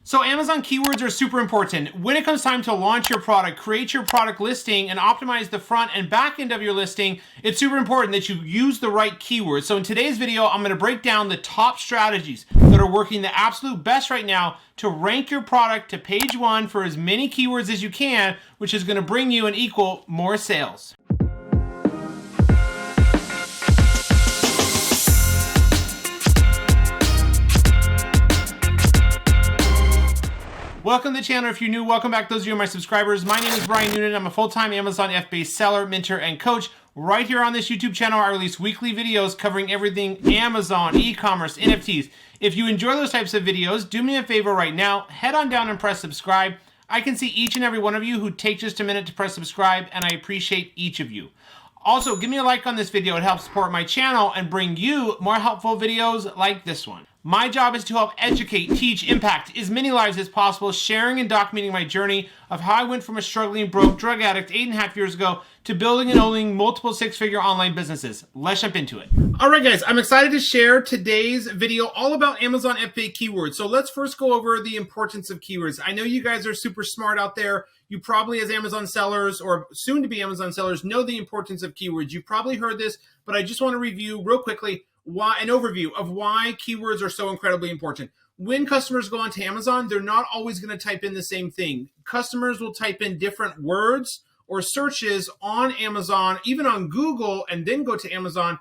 So Amazon keywords are super important. When it comes time to launch your product, create your product listing, and optimize the front and back end of your listing, it's super important that you use the right keywords. So in today's video, I'm going to break down the top strategies that are working the absolute best right now to rank your product to page 1 for as many keywords as you can, which is going to bring you and equal more sales. Welcome to the channel. If you're new, welcome back. Those of you who are my subscribers, my name is Brian Noonan. I'm a full-time Amazon FBA seller, mentor, and coach. Right here on this YouTube channel, I release weekly videos covering everything Amazon, e-commerce, NFTs. If you enjoy those types of videos, do me a favor right now. Head on down and press subscribe. I can see each and every one of you who take just a minute to press subscribe, and I appreciate each of you. Also, give me a like on this video. It helps support my channel and bring you more helpful videos like this one. My job is to help educate, teach, impact as many lives as possible, sharing and documenting my journey of how I went from a struggling, broke drug addict 8.5 years ago to building and owning multiple six-figure online businesses. Let's jump into it. All right, guys, I'm excited to share today's video all about Amazon FBA keywords. So let's first go over the importance of keywords. I know you guys are super smart out there. You probably, as Amazon sellers or soon to be Amazon sellers, know the importance of keywords. You've probably heard this, but I just want to review real quickly an overview of why keywords are so incredibly important. When customers go onto Amazon, they're not always going to type in the same thing. Customers will type in different words or searches on Amazon, even on Google, and then go to Amazon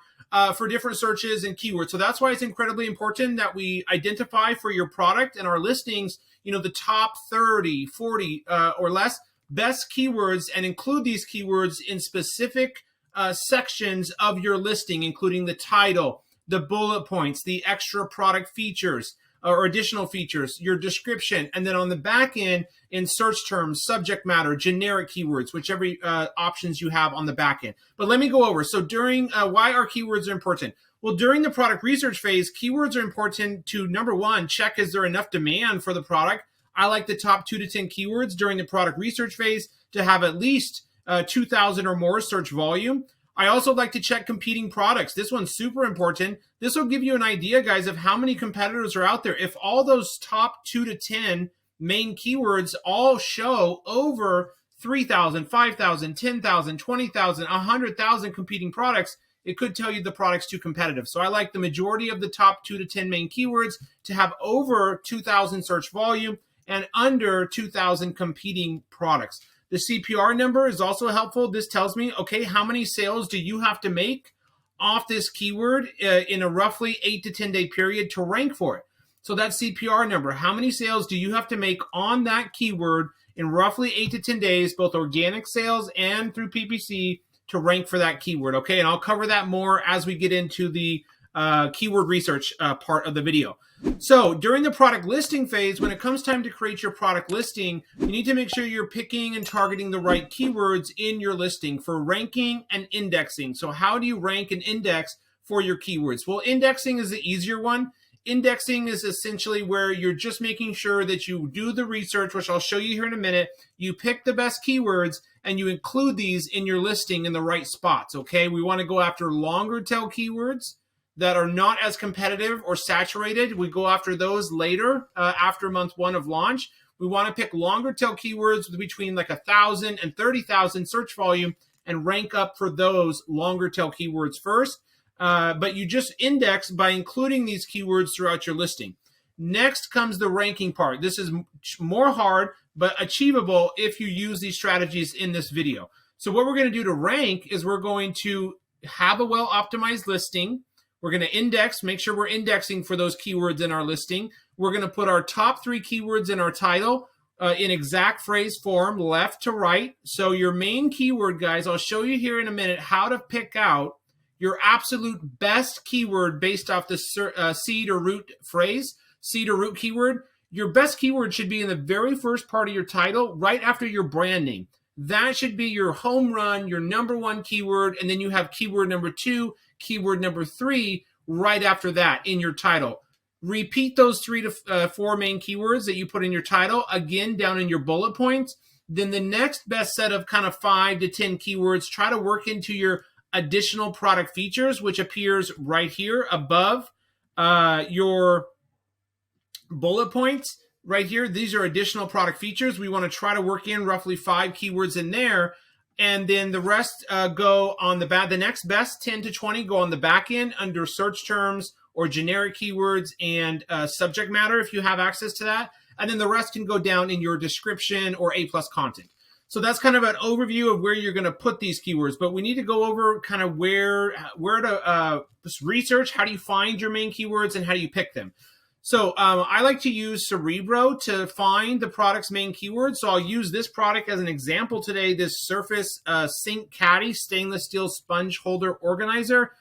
for different searches and keywords. So that's why it's incredibly important that we identify for your product and our listings, the top 30, 40 or less best keywords, and include these keywords in specific sections of your listing, including the title, the bullet points, the extra product features or additional features, your description, and then on the back end in search terms, subject matter, generic keywords, whichever options you have on the back end. But let me go over. So during why our keywords are important. Well, during the product research phase, keywords are important to, number one, check is there enough demand for the product. I like the top 2 to 10 keywords during the product research phase to have at least 2,000 or more search volume. I also like to check competing products. This one's super important. This will give you an idea, guys, of how many competitors are out there. If all those top 2 to 10 main keywords all show over 3,000, 5,000, 10,000, 20,000, 100,000 competing products, it could tell you the product's too competitive. So I like the majority of the top 2 to 10 main keywords to have over 2,000 search volume and under 2,000 competing products. The CPR number is also helpful. This tells me, okay, how many sales do you have to make off this keyword in a roughly 8 to 10 day period to rank for it? So that CPR number, how many sales do you have to make on that keyword in roughly 8 to 10 days, both organic sales and through PPC, to rank for that keyword, okay? And I'll cover that more as we get into the keyword research part of the video. So during the product listing phase, when it comes time to create your product listing, you need to make sure you're picking and targeting the right keywords in your listing for ranking and indexing. So how do you rank and index for your keywords? Well, indexing is the easier one. Indexing is essentially where you're just making sure that you do the research, which I'll show you here in a minute. You pick the best keywords and you include these in your listing in the right spots, okay? We want to go after longer tail keywords that are not as competitive or saturated. We go after those later, after month 1 of launch. We want to pick longer tail keywords with between like 1,000 and 30,000 search volume and rank up for those longer tail keywords first. But you just index by including these keywords throughout your listing. Next comes the ranking part. This is more hard, but achievable if you use these strategies in this video. So what we're going to do to rank is we're going to have a well-optimized listing. We're going to index, make sure we're indexing for those keywords in our listing. We're going to put our top 3 keywords in our title in exact phrase form, left to right. So your main keyword, guys, I'll show you here in a minute how to pick out your absolute best keyword based off the seed or root phrase, seed or root keyword. Your best keyword should be in the very first part of your title, right after your brand name. That should be your home run, your number 1 keyword, and then you have keyword number 2, keyword number 3 right after that in your title. Repeat those 3 to 4 main keywords that you put in your title again down in your bullet points. Then the next best set of kind of 5 to 10 keywords, try to work into your additional product features, which appears right here above your bullet points. right here, these are additional product features. We want to try to work in roughly 5 keywords in there. And then the rest go on the back. The next best 10 to 20 go on the back end under search terms or generic keywords and subject matter if you have access to that. And then the rest can go down in your description or A+ content. So that's kind of an overview of where you're going to put these keywords. But we need to go over kind of where to research, how do you find your main keywords, and how do you pick them. So I like to use Cerebro to find the product's main keywords. So I'll use this product as an example today, this Surface Sink Caddy Stainless Steel Sponge Holder Organizer.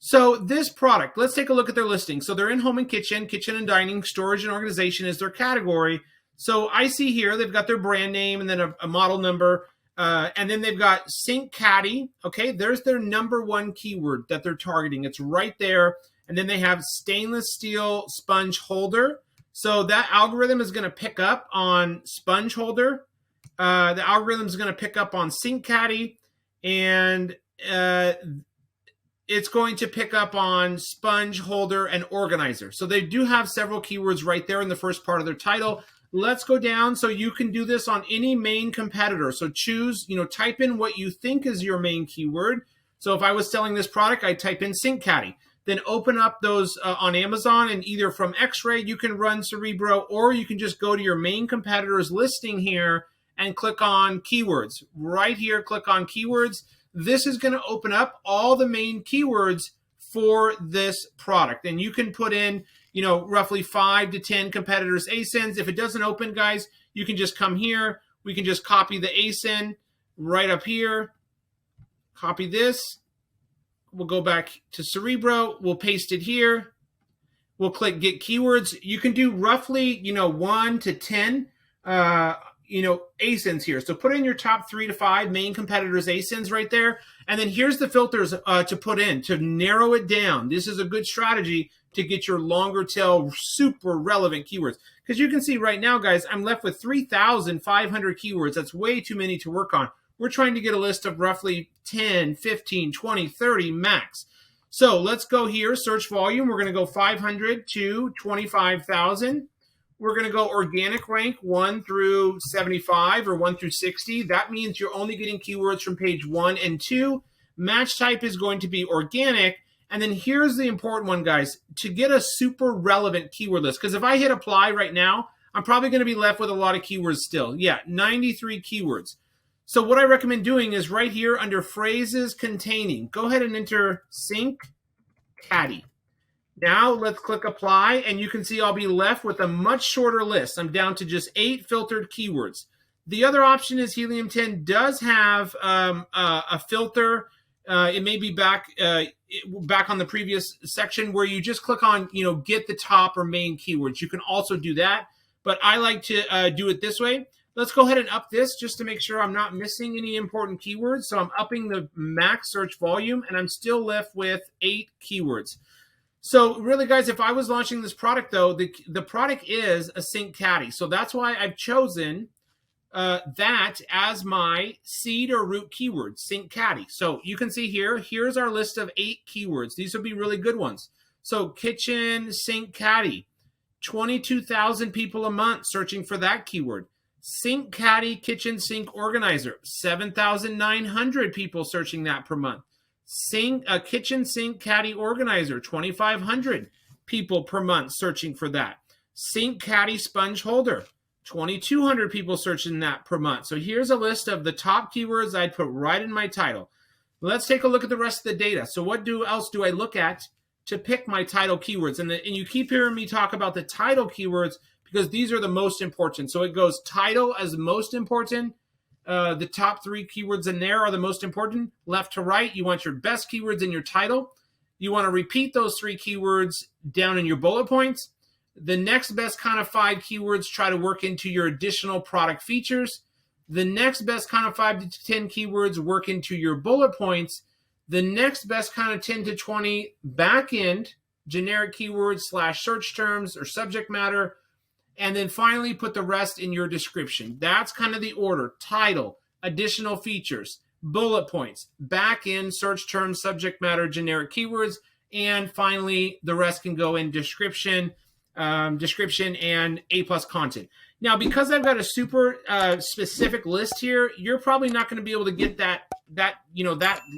So this product, let's take a look at their listing. So they're in home and kitchen and dining, storage and organization is their category. So I see here they've got their brand name and then a model number, and then they've got Sink Caddy. Okay, there's their #1 keyword that they're targeting. It's right there. And then they have stainless steel sponge holder. So that algorithm is going to pick up on sponge holder. The algorithm is going to pick up on Sink Caddy, and it's going to pick up on sponge holder and organizer. So they do have several keywords right there in the first part of their title. Let's go down. So you can do this on any main competitor. So choose, type in what you think is your main keyword. So if I was selling this product, I'd type in Sink Caddy. Then open up those on Amazon, and either from X-Ray, you can run Cerebro, or you can just go to your main competitor's listing here and click on keywords. Right here, click on keywords. This is going to open up all the main keywords for this product. And you can put in, roughly 5 to 10 competitors' ASINs. If it doesn't open, guys, you can just come here. We can just copy the ASIN right up here. Copy this. We'll go back to Cerebro. We'll paste it here. We'll click Get Keywords. You can do roughly, 1 to 10, ASINs here. So put in your top 3 to 5 main competitors' ASINs right there. And then here's the filters to put in to narrow it down. This is a good strategy to get your longer tail, super relevant keywords. Because you can see right now, guys, I'm left with 3,500 keywords. That's way too many to work on. We're trying to get a list of roughly 10, 15, 20, 30 max. So let's go here, search volume. We're going to go 500 to 25,000. We're going to go organic rank 1 through 75 or 1 through 60. That means you're only getting keywords from page 1 and 2. Match type is going to be organic. And then here's the important one, guys, to get a super relevant keyword list. Because if I hit apply right now, I'm probably going to be left with a lot of keywords still. Yeah, 93 keywords. So what I recommend doing is right here under phrases containing, go ahead and enter Sink Caddy. Now let's click apply, and you can see I'll be left with a much shorter list. I'm down to just 8 filtered keywords. The other option is Helium 10 does have a filter. It may be back on the previous section where you just click on, get the top or main keywords. You can also do that, but I like to do it this way. Let's go ahead and up this just to make sure I'm not missing any important keywords. So I'm upping the max search volume, and I'm still left with 8 keywords. So really, guys, if I was launching this product, though, the product is a Sink Caddy. So that's why I've chosen that as my seed or root keyword, Sink Caddy. So you can see here's our list of 8 keywords. These would be really good ones. So kitchen Sink Caddy, 22,000 people a month searching for that keyword. Sink Caddy kitchen sink organizer, 7,900 people searching that per month. Kitchen sink caddy organizer, 2,500 people per month searching for that. Sink caddy sponge holder, 2,200 people searching that per month. So here's a list of the top keywords I'd put right in my title. Let's take a look at the rest of the data. So what else do I look at to pick my title keywords? And you keep hearing me talk about the title keywords because these are the most important. So it goes title as most important. The top 3 keywords in there are the most important. Left to right, you want your best keywords in your title. You want to repeat those 3 keywords down in your bullet points. The next best kind of 5 keywords try to work into your additional product features. The next best kind of 5 to 10 keywords work into your bullet points. The next best kind of 10 to 20 back-end generic keywords / search terms or subject matter. And then finally, put the rest in your description. That's kind of the order. Title, additional features, bullet points, back-end search terms, subject matter, generic keywords, and finally, the rest can go in description. description, and A+ content. Now, because I've got a super specific list here, you're probably not going to be able to get that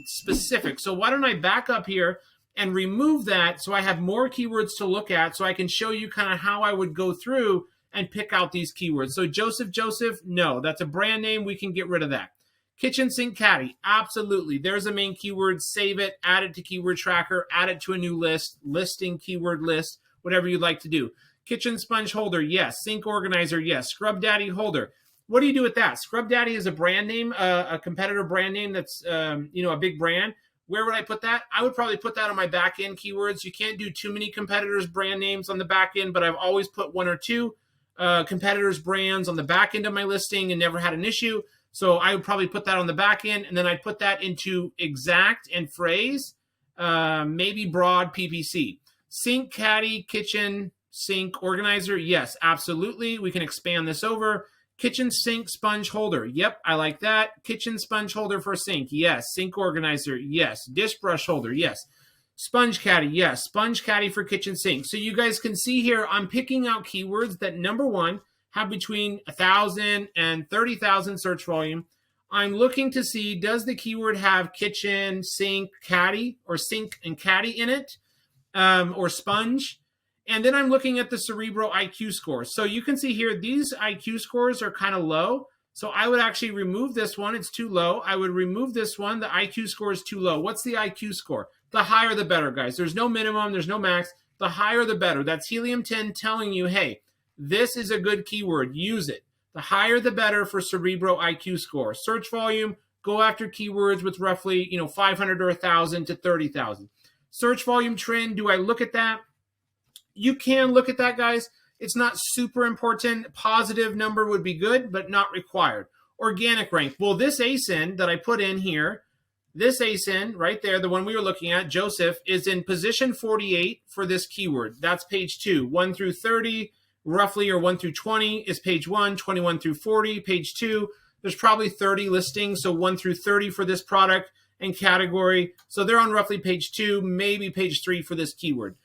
specific. So why don't I back up here and remove that so I have more keywords to look at, so I can show you kind of how I would go through and pick out these keywords. So Joseph, no, that's a brand name. We can get rid of that. Kitchen sink caddy, absolutely. There's a main keyword. Save it, add it to keyword tracker, add it to a new list, listing keyword list, whatever you'd like to do. Kitchen sponge holder, yes. Sink organizer, yes. Scrub daddy holder. What do you do with that? Scrub daddy is a brand name, a competitor brand name that's a big brand. Where would I put that? I would probably put that on my back end keywords. You can't do too many competitors brand names on the back end, but I've always put 1 or 2 competitors brands on the back end of my listing and never had an issue. So I would probably put that on the back end, and then I'd put that into exact and phrase, maybe broad PPC. Sink caddy, kitchen sink organizer, yes, absolutely. We can expand this over. Kitchen sink sponge holder, yep, I like that. Kitchen sponge holder for sink, yes. Sink organizer, yes. Dish brush holder, yes. Sponge caddy, yes. Sponge caddy for kitchen sink. So you guys can see here, I'm picking out keywords that, number one, have between 1,000 and 30,000 search volume. I'm looking to see, does the keyword have kitchen, sink, caddy, or sink and caddy in it, or sponge? And then I'm looking at the Cerebro IQ score. So you can see here, these IQ scores are kind of low. So I would actually remove this one. It's too low. I would remove this one. The IQ score is too low. What's the IQ score? The higher the better, guys. There's no minimum. There's no max. The higher the better. That's Helium-10 telling you, hey, this is a good keyword. Use it. The higher the better for Cerebro IQ score. Search volume, go after keywords with roughly 500 or 1,000 to 30,000. Search volume trend, do I look at that? You can look at that, guys. It's not super important. Positive number would be good, but not required. Organic rank. Well, this ASIN that I put in here, this ASIN right there, the one we were looking at, Joseph, is in position 48 for this keyword. That's page 2. 1 through 30, roughly, or 1 through 20 is page 1, 21 through 40, page 2. There's probably 30 listings, so 1 through 30 for this product and category. So they're on roughly page 2, maybe page 3 for this keyword.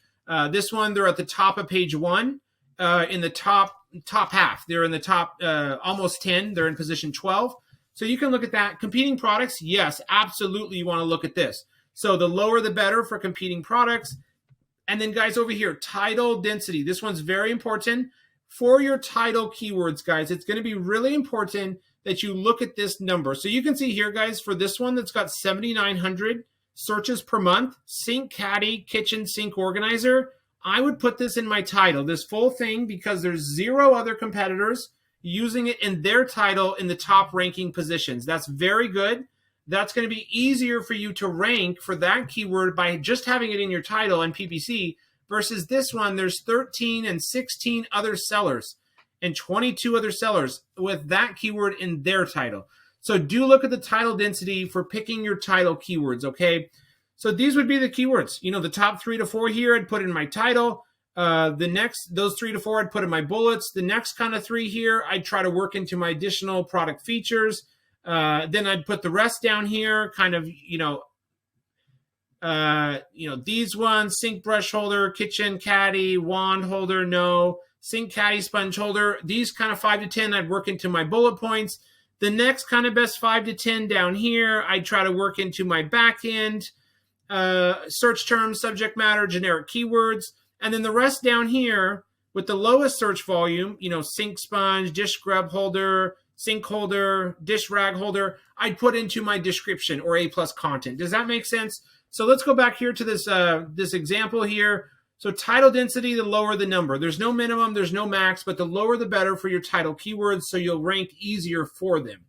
This one, they're at the top of page 1, in the top half. They're in the top almost 10. They're in position 12. So you can look at that. Competing products, yes, absolutely you want to look at this. So the lower the better for competing products. And then, guys, over here, title density. This one's very important. For your title keywords, guys, it's going to be really important that you look at this number. So you can see here, guys, for this one that's got 7,900 searches per month, sink caddy, kitchen sink organizer, I would put this in my title, this full thing, because there's 0 other competitors using it in their title in the top ranking positions. That's very good. That's going to be easier for you to rank for that keyword by just having it in your title and PPC versus this one. There's 13 and 16 other sellers and 22 other sellers with that keyword in their title. So do look at the title density for picking your title keywords, okay? So these would be the keywords. The top 3 to 4 here, I'd put in my title. Those 3 to 4, I'd put in my bullets. The next kind of 3 here, I'd try to work into my additional product features. Then I'd put the rest down here, kind of, these ones, sink brush holder, kitchen caddy, wand holder, no, sink caddy, sponge holder. These kind of 5 to 10, I'd work into my bullet points. The next kind of best 5 to 10 down here, I'd try to work into my back end, search terms, subject matter, generic keywords. And then the rest down here with the lowest search volume, sink sponge, dish scrub holder, sink holder, dish rag holder, I'd put into my description or A+ content. Does that make sense? So let's go back here to this example here. So title density, the lower the number. There's no minimum, there's no max, but the lower the better for your title keywords, so you'll rank easier for them.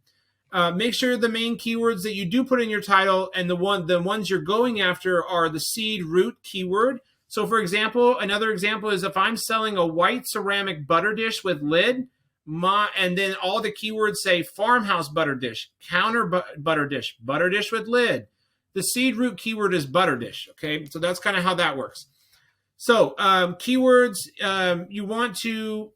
Make sure the main keywords that you do put in your title and the ones you're going after are the seed root keyword. So for example, another example is if I'm selling a white ceramic butter dish with lid, and then all the keywords say farmhouse butter dish, counter butter dish with lid. The seed root keyword is butter dish, okay? So that's kind of how that works. So keywords, you want to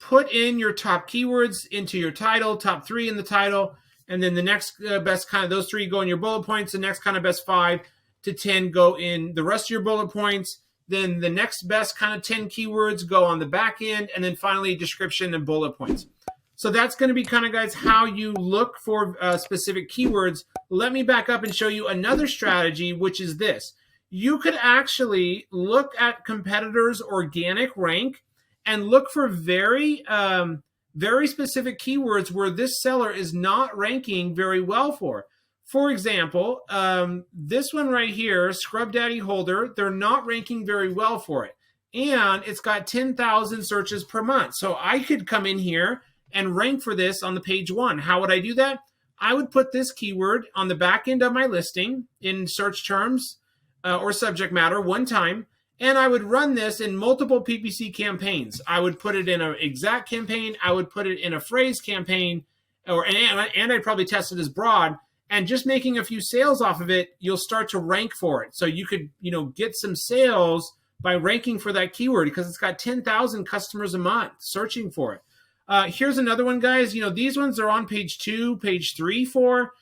put in your top keywords into your title, top 3 in the title, and then the next best kind of those 3 go in your bullet points. The next kind of best 5 to 10 go in the rest of your bullet points. then the next best kind of 10 keywords go on the back end, and then finally description and bullet points. So that's going to be kind of, guys, how you look for specific keywords. Let me back up and show you another strategy, which is this. You could actually look at competitors' organic rank and look for very specific keywords where this seller is not ranking very well for. For example, this one right here, Scrub Daddy Holder, they're not ranking very well for it. And it's got 10,000 searches per month. So I could come in here and rank for this on the page 1. How would I do that? I would put this keyword on the back end of my listing in search terms or subject matter one time, and I would run this in multiple PPC campaigns. I would put it in an exact campaign. I would put it in a phrase campaign, and I'd probably test it as broad. And just making a few sales off of it, you'll start to rank for it. So you could, get some sales by ranking for that keyword because it's got 10,000 customers a month searching for it. Here's another one, guys. These ones are on page 2, page 3 for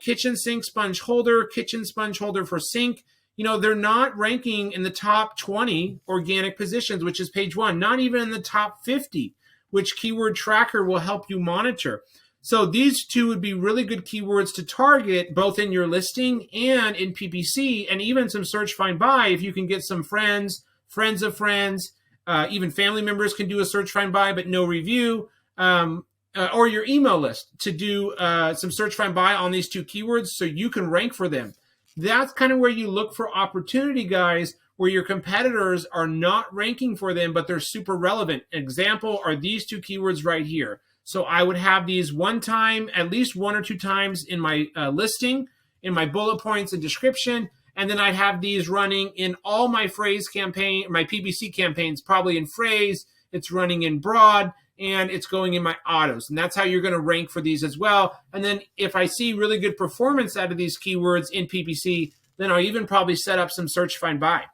kitchen sink sponge holder, kitchen sponge holder for sink. They're not ranking in the top 20 organic positions, which is page 1, not even in the top 50, which Keyword Tracker will help you monitor. So these two would be really good keywords to target both in your listing and in PPC, and even some search find buy if you can get some friends, friends of friends, even family members can do a search find buy but no review, or your email list to do some search find buy on these two keywords so you can rank for them. That's kind of where you look for opportunity, guys, where your competitors are not ranking for them, but they're super relevant. Example are these two keywords right here. So I would have these one time, at least 1 or 2 times in my listing, in my bullet points and description, and then I'd have these running in all my phrase campaign, my PPC campaigns, probably in phrase, it's running in broad, and it's going in my autos. And that's how you're going to rank for these as well. And then if I see really good performance out of these keywords in PPC, then I'll even probably set up some search find buy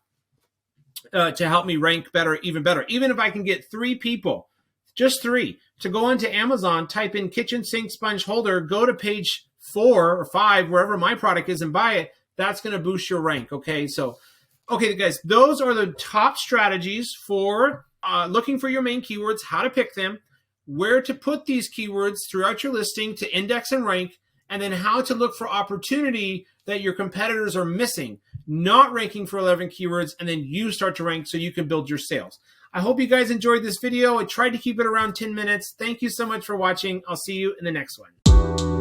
to help me rank better, even better. Even if I can get 3 people, just 3, to go onto Amazon, type in kitchen sink sponge holder, go to page 4 or 5, wherever my product is, and buy it, that's going to boost your rank, okay? So, okay, guys, those are the top strategies for looking for your main keywords, how to pick them, where to put these keywords throughout your listing to index and rank, and then how to look for opportunity that your competitors are missing, not ranking for 11 keywords, and then you start to rank so you can build your sales. I hope you guys enjoyed this video. I tried to keep it around 10 minutes. Thank you so much for watching. I'll see you in the next one.